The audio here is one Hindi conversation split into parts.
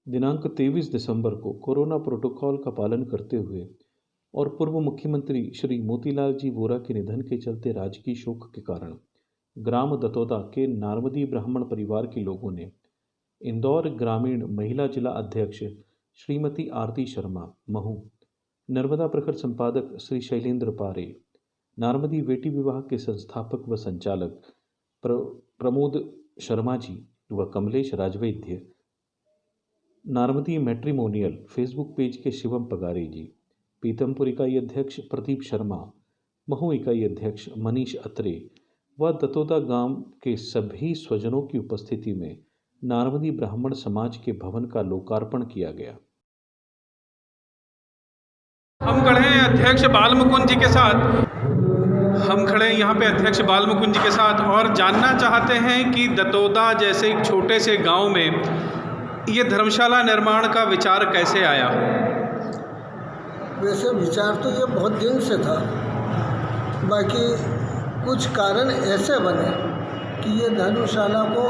दिनांक 23 दिसंबर को कोरोना प्रोटोकॉल का पालन करते हुए और पूर्व मुख्यमंत्री श्री मोतीलाल जी वोरा के निधन के चलते राजकीय शोक के कारण ग्राम दतोदा के नार्मदी ब्राह्मण परिवार के लोगों ने इंदौर ग्रामीण महिला जिला अध्यक्ष श्रीमती आरती शर्मा महू, नर्मदा प्रखर संपादक श्री शैलेंद्र पारे, नार्मदी बेटी विवाह के संस्थापक व संचालक प्रमोद शर्मा जी व कमलेश राजवैद्य, नार्मदी मैट्रिमोनियल फेसबुक पेज के शिवम पगारे जी, पीतमपुर इकाई अध्यक्ष प्रदीप शर्मा, महू इकाई अध्यक्ष मनीष अत्रे व दतोदा गांव के सभी स्वजनों की उपस्थिति में नार्मदी ब्राह्मण समाज के भवन का लोकार्पण किया गया। हम खड़े हैं अध्यक्ष बालमुकुंद जी के साथ। हम खड़े हैं यहाँ पे अध्यक्ष बालमुकुंद जी के साथ और जानना चाहते हैं कि दतोदा जैसे एक छोटे से गांव में ये धर्मशाला निर्माण का विचार कैसे आया? वैसे विचार तो ये बहुत दिन से था, बाकी कुछ कारण ऐसे बने कि ये धर्मशाला को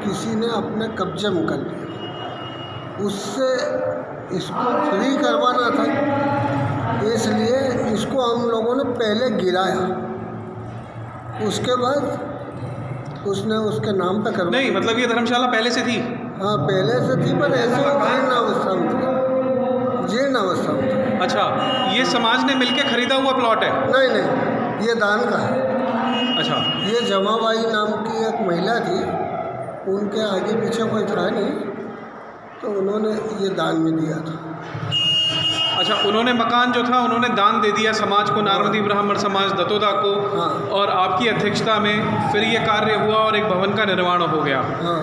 किसी ने अपने कब्जे में कर लिया। उससे इसको फ्री करवाना था, इसलिए इसको हम लोगों ने पहले गिराया, उसके बाद उसने उसके नाम पे करवा। नहीं, मतलब ये धर्मशाला पहले से थी? हाँ, पहले से थी, पर ऐसे जीर्ण अवस्था में थी, जीर्ण अवस्था में थी। अच्छा, ये समाज ने मिलके खरीदा हुआ प्लॉट है? नहीं नहीं, ये दान का है। अच्छा, ये जमाबाई नाम की एक महिला थी, उनके आगे पीछे कोई था नहीं, तो उन्होंने ये दान में दिया था। अच्छा, उन्होंने मकान जो था उन्होंने दान दे दिया समाज को, नार्मदी ब्राह्मण समाज दतोदा को। हाँ। और आपकी अध्यक्षता में फिर ये कार्य हुआ और एक भवन का निर्माण हो गया। हाँ।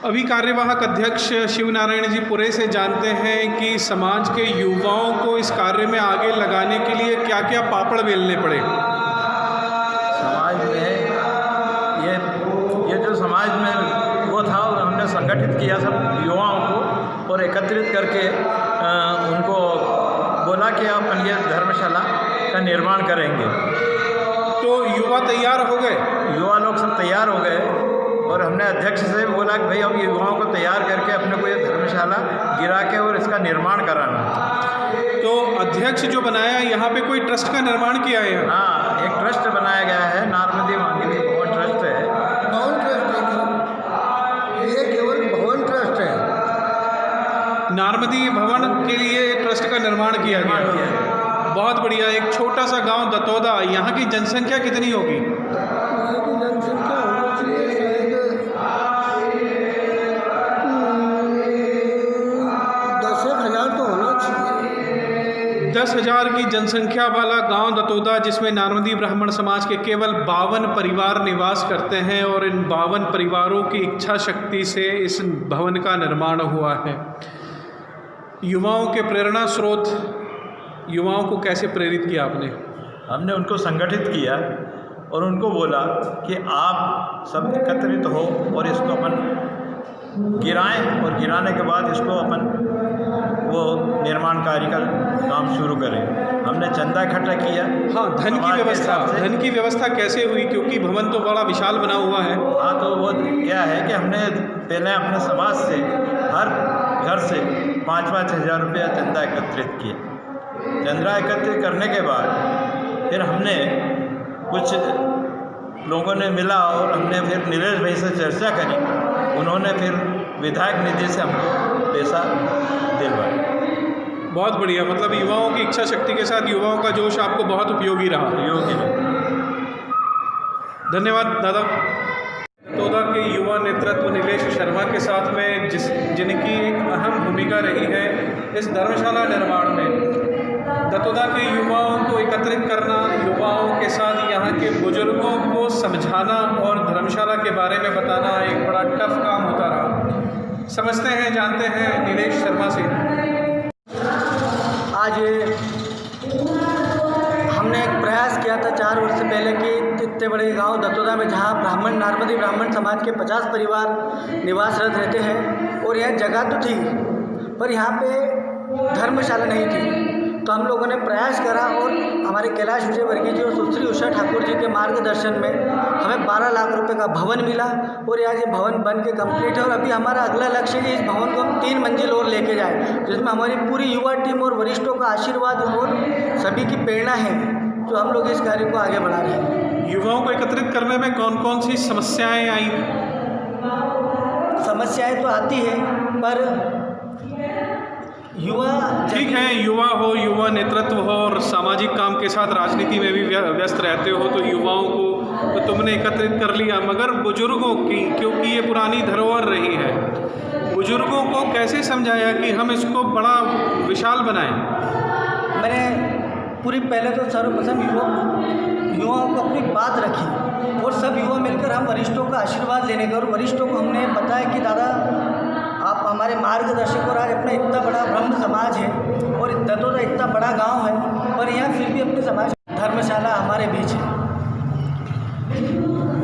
अभी कार्यवाहक अध्यक्ष शिवनारायण जी पुरे से जानते हैं कि समाज के युवाओं को इस कार्य में आगे लगाने के लिए क्या क्या पापड़ बेलने पड़े। समाज में ये जो समाज में वो था, हमने संगठित किया सब युवाओं को और एकत्रित करके उनको बोला कि अपन ये धर्मशाला का निर्माण करेंगे। तो युवा तैयार हो गए? युवा लोग सब तैयार हो गए और हमने अध्यक्ष से भी बोला कि भाई अब ये युवाओं को तैयार करके अपने को ये धर्मशाला गिरा के और इसका निर्माण कराना। तो अध्यक्ष जो बनाया, यहाँ पे कोई ट्रस्ट का निर्माण किया है? हाँ, एक ट्रस्ट बनाया गया है, नार्मदी मांगली भवन ट्रस्ट है। भवन ट्रस्ट है, ये केवल भवन ट्रस्ट है। नार्मदी भवन के लिए ट्रस्ट का निर्माण किया गया है। बहुत बढ़िया। एक छोटा सा गांव दतोदा, यहाँ की जनसंख्या कितनी होगी? यहाँ की जनसंख्या होना चाहिए शायद 10,000 तो होना चाहिए। 10,000 की जनसंख्या वाला गांव दतोदा, जिसमें नार्मदी ब्राह्मण समाज के केवल 52 परिवार निवास करते हैं और इन 52 परिवारों की इच्छा शक्ति से इस भवन का निर्माण हुआ है। युवाओं के प्रेरणा स्रोत, युवाओं को कैसे प्रेरित किया आपने? हमने उनको संगठित किया और उनको बोला कि आप सब एकत्रित हो और इसको अपन गिराएं और गिराने के बाद इसको अपन वो निर्माण कार्य का काम शुरू करें। हमने चंदा इकट्ठा किया। हाँ, धन की व्यवस्था कैसे हुई, क्योंकि भवन तो बड़ा विशाल बना हुआ है? हाँ, तो वो क्या है कि हमने पहले अपने समाज से हर घर से 5-5 हज़ार रुपया चंदा एकत्रित किया। चंदा एकत्रित करने के बाद फिर हमने कुछ लोगों ने मिला और हमने फिर नीरज भाई से चर्चा करी। उन्होंने फिर विधायक निधि से हमको पैसा दिलवाया। बहुत बढ़िया। मतलब युवाओं की इच्छा शक्ति के साथ युवाओं का जोश आपको बहुत उपयोगी रहा। धन्यवाद दादा। दतोदा के युवा नेतृत्व नीलेश शर्मा के साथ में जिनकी एक अहम भूमिका रही है इस धर्मशाला निर्माण में। दतोदा के युवाओं को एकत्रित करना, युवाओं के साथ यहाँ के बुजुर्गों को समझाना और धर्मशाला के बारे में बताना एक बड़ा टफ काम होता रहा। समझते हैं, जानते हैं नीलेश शर्मा से। आज हमने एक प्रयास किया था 4 वर्ष पहले कि इतने बड़े गांव दतोदा में जहां नार्मदी ब्राह्मण समाज के 50 परिवार निवासरत रहते हैं और यह जगह तो थी पर यहाँ पे धर्मशाला नहीं थी। तो हम लोगों ने प्रयास करा और हमारे कैलाश विजयवर्गीय जी और सुश्री उषा ठाकुर जी के मार्गदर्शन में हमें 12 लाख रुपए का भवन मिला और आज ये भवन बन के कंप्लीट है। और अभी हमारा अगला लक्ष्य है कि इस भवन को हम 3 मंजिल और लेके जाएं, जिसमें हमारी पूरी युवा टीम और वरिष्ठों का आशीर्वाद और सभी की प्रेरणा है, तो हम लोग इस कार्य को आगे बढ़ा रहे हैं। युवाओं को एकत्रित करने में कौन कौन सी समस्याएं आई? समस्याएं तो आती है, पर युवा ठीक है, युवा हो, युवा नेतृत्व हो और सामाजिक काम के साथ राजनीति में भी व्यस्त रहते हो, तो युवाओं को तो तुमने एकत्रित कर लिया, मगर बुजुर्गों की, क्योंकि ये पुरानी धरोहर रही है, बुजुर्गों को कैसे समझाया कि हम इसको बड़ा विशाल बनाएं? मैंने पूरी पहले तो सर्वप्रथम युवाओं को अपनी बात रखी और सब युवा मिलकर हम वरिष्ठों का आशीर्वाद लेने गए और वरिष्ठों को हमने बताया कि दादा आप हमारे मार्गदर्शक और आज अपना इतना बड़ा ब्रह्म समाज है और दतोदा इतना बड़ा गांव है, पर यहाँ फिर भी अपने समाज धर्मशाला हमारे बीच है।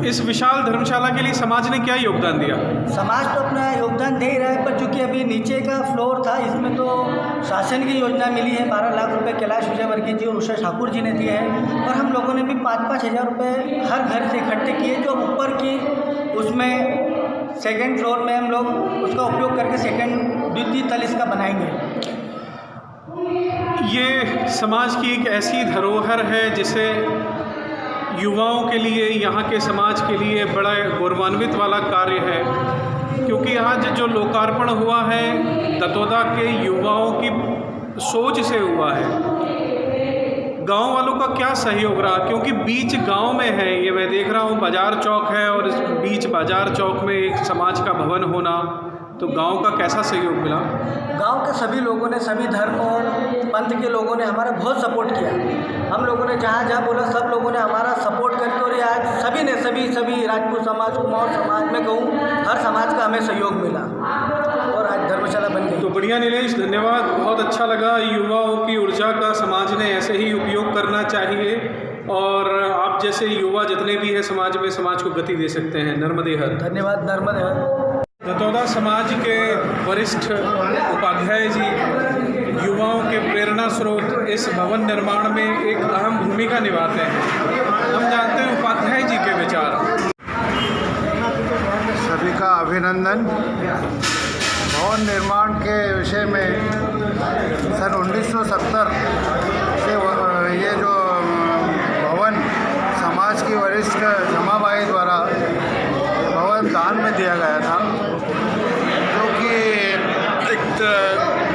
इस विशाल धर्मशाला के लिए समाज ने क्या योगदान दिया? समाज तो अपना योगदान दे ही रहा है, पर चूँकि अभी नीचे का फ्लोर था, इसमें तो शासन की योजना मिली है, 12 लाख रुपए कैलाश विजयवर्गीय जी और उषा ठाकुर जी ने दिए हैं, और हम लोगों ने भी 5-5 हज़ार रुपये हर घर से इकट्ठे किए, जो ऊपर की उसमें सेकंड फ्लोर में हम लोग उसका उपयोग करके द्वितीय तल इसका बनाएंगे। ये समाज की एक ऐसी धरोहर है जिसे युवाओं के लिए, यहाँ के समाज के लिए बड़ा गौरवान्वित वाला कार्य है, क्योंकि आज जो लोकार्पण हुआ है दतोदा के युवाओं की सोच से हुआ है। गांव वालों का क्या सहयोग रहा, क्योंकि बीच गांव में है ये, मैं देख रहा हूँ बाजार चौक है और इस बीच बाजार चौक में एक समाज का भवन होना, तो गांव का कैसा सहयोग मिला? गांव के सभी लोगों ने, सभी धर्म और पंथ के लोगों ने हमारा बहुत सपोर्ट किया। हम लोगों ने जहाँ जहाँ बोला सब लोगों ने हमारा सपोर्ट करके, और आज सभी ने सभी राजपूत समाज, कुमाऊँ समाज में कहूँ हर समाज का हमें सहयोग मिला और आज धर्मशाला बन गई। तो बढ़िया नीलेश, धन्यवाद, बहुत अच्छा लगा। युवाओं की ऊर्जा का समाज ने ऐसे ही उपयोग करना चाहिए और आप जैसे युवा जितने भी हैं समाज में, समाज को गति दे सकते हैं। नर्मदे हर। धन्यवाद। नर्मदे हर। दतोदा समाज के वरिष्ठ उपाध्याय जी युवाओं के प्रेरणा स्रोत इस भवन निर्माण में एक अहम भूमिका निभाते हैं। हम जानते हैं उपाध्याय जी के विचार। सभी का अभिनंदन। भवन निर्माण के विषय में सन 1970 से ये जो भवन समाज की वरिष्ठ जमाबाई द्वारा भवन दान में दिया गया था, जो कि एक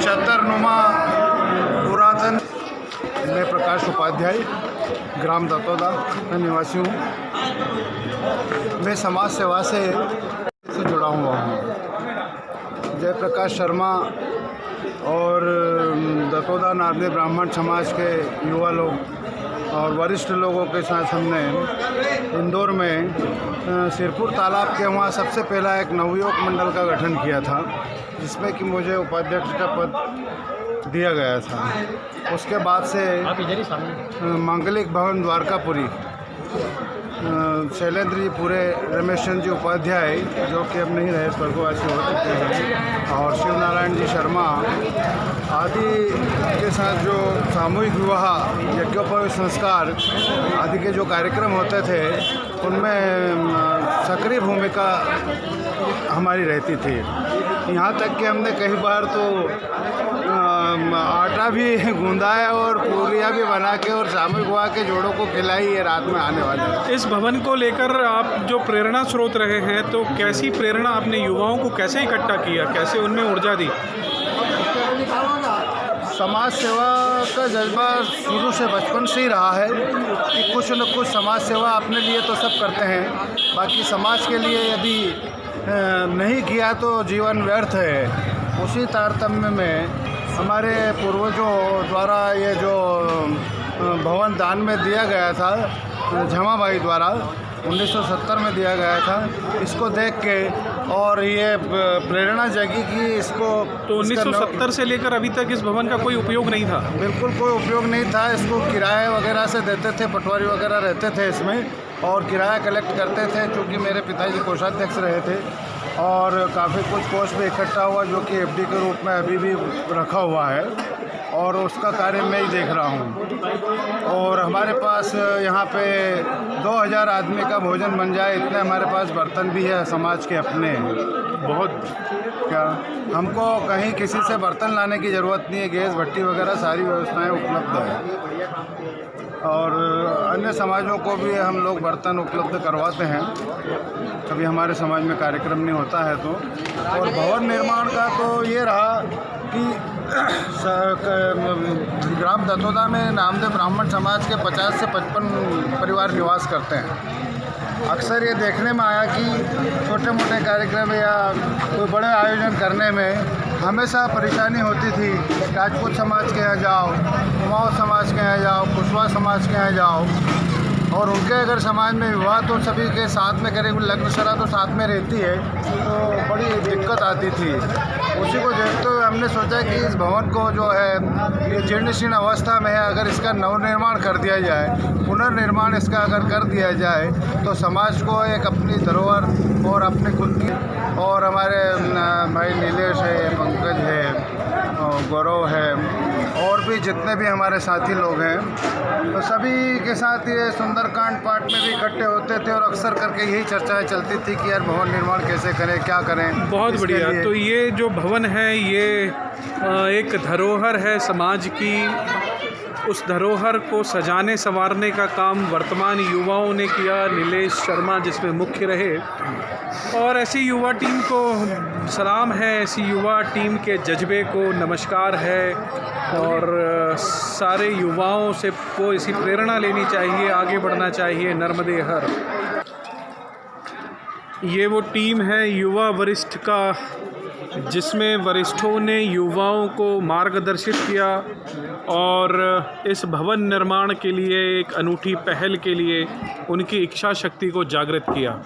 छतरनुमा पुरातन। मैं प्रकाश उपाध्याय, ग्राम दतोदा का निवासी हूँ। मैं समाज सेवा से जुड़ा हुआ हूँ। जयप्रकाश शर्मा और दतोदा नारदी ब्राह्मण समाज के युवा लोग और वरिष्ठ लोगों के साथ हमने इंदौर में सिरपुर तालाब के वहाँ सबसे पहला एक नवयुवक मंडल का गठन किया था, जिसमें कि मुझे उपाध्यक्ष का पद दिया गया था। उसके बाद से मांगलिक भवन द्वारकापुरी शैलेंद्र जी पूरे, रमेश चंद्र जी उपाध्याय जो कि अब नहीं रहे, स्वर्गवासी हो चुके हैं, और शिव नारायण जी शर्मा आदि के साथ जो सामूहिक विवाह, यज्ञोपवीत संस्कार आदि के जो कार्यक्रम होते थे, उनमें सक्रिय भूमिका हमारी रहती थी। यहाँ तक कि हमने कई बार तो आटा भी गूंदा है और पूरियाँ भी बना के और सामूहिक विवाह के जोड़ों को खिलाई है रात में आने वाले। इस भवन को लेकर आप जो प्रेरणा स्रोत रहे हैं, तो कैसी प्रेरणा आपने युवाओं को कैसे इकट्ठा किया, कैसे उनमें ऊर्जा दी? समाज सेवा का जज्बा शुरू से बचपन से ही रहा है कि कुछ न कुछ समाज सेवा अपने लिए तो सब करते हैं, बाकी समाज के लिए यदि नहीं किया तो जीवन व्यर्थ है। उसी तारतम्य में हमारे पूर्वजों द्वारा ये जो भवन दान में दिया गया था, जमाबाई द्वारा 1970 में दिया गया था, इसको देख के और ये प्रेरणा जगी कि इसको। तो 1970 से लेकर अभी तक इस भवन का कोई उपयोग नहीं था? बिल्कुल कोई उपयोग नहीं था। इसको किराए वगैरह से देते थे, पटवारी वगैरह रहते थे इसमें और किराया कलेक्ट करते थे। चूँकि मेरे पिताजी कोषाध्यक्ष रहे थे और काफ़ी कुछ कोष भी इकट्ठा हुआ, जो कि एफडी के रूप में अभी भी रखा हुआ है। और उसका कार्य मैं ही देख रहा हूँ। और हमारे पास यहाँ पे 2000 आदमी का भोजन बन जाए इतने हमारे पास बर्तन भी है समाज के अपने। बहुत क्या हमको कहीं किसी से बर्तन लाने की ज़रूरत नहीं है, गैस भट्टी वगैरह सारी व्यवस्थाएं उपलब्ध है। और अन्य समाजों को भी हम लोग बर्तन उपलब्ध करवाते हैं कभी हमारे समाज में कार्यक्रम नहीं होता है तो। और भवन निर्माण का तो ये रहा कि ग्राम दतोदा में नामदेव ब्राह्मण समाज के 50 से 55 परिवार निवास करते हैं। अक्सर ये देखने में आया कि छोटे मोटे कार्यक्रम या कोई बड़े आयोजन करने में हमेशा परेशानी होती थी। राजपूत समाज के यहाँ जाओ, कुमाऊँ समाज के यहाँ जाओ, कुशवाहा समाज के यहाँ जाओ, और उनके अगर समाज में विवाह तो सभी के साथ में करें, लग्न शरा तो साथ में रहती है, तो बड़ी दिक्कत आती थी। उसी को देखते हुए हमने सोचा कि इस भवन को जो है ये जीर्ण शीर्ण अवस्था में है, अगर इसका नवनिर्माण कर दिया जाए, पुनर्निर्माण इसका अगर कर दिया जाए तो समाज को एक अपनी धरोहर और अपनी खुद की, और हमारे भाई नीलेश है, पंकज है, गौरव है, और भी जितने भी हमारे साथी लोग हैं, तो सभी के साथ ये सुंदरकांड पाठ में भी इकट्ठे होते थे और अक्सर करके यही चर्चाएं चलती थी कि यार भवन निर्माण कैसे करें, क्या करें। बहुत बढ़िया। तो ये जो भवन है ये एक धरोहर है समाज की। उस धरोहर को सजाने संवारने का काम वर्तमान युवाओं ने किया, नीलेश शर्मा जिसमें मुख्य रहे, और ऐसी युवा टीम को सलाम है, ऐसी युवा टीम के जज्बे को नमस्कार है, और सारे युवाओं से को इसी प्रेरणा लेनी चाहिए, आगे बढ़ना चाहिए, नर्मदे हर। ये वो टीम है युवा वरिष्ठ का, जिसमें वरिष्ठों ने युवाओं को मार्गदर्शित किया और इस भवन निर्माण के लिए एक अनूठी पहल के लिए उनकी इच्छा शक्ति को जागृत किया।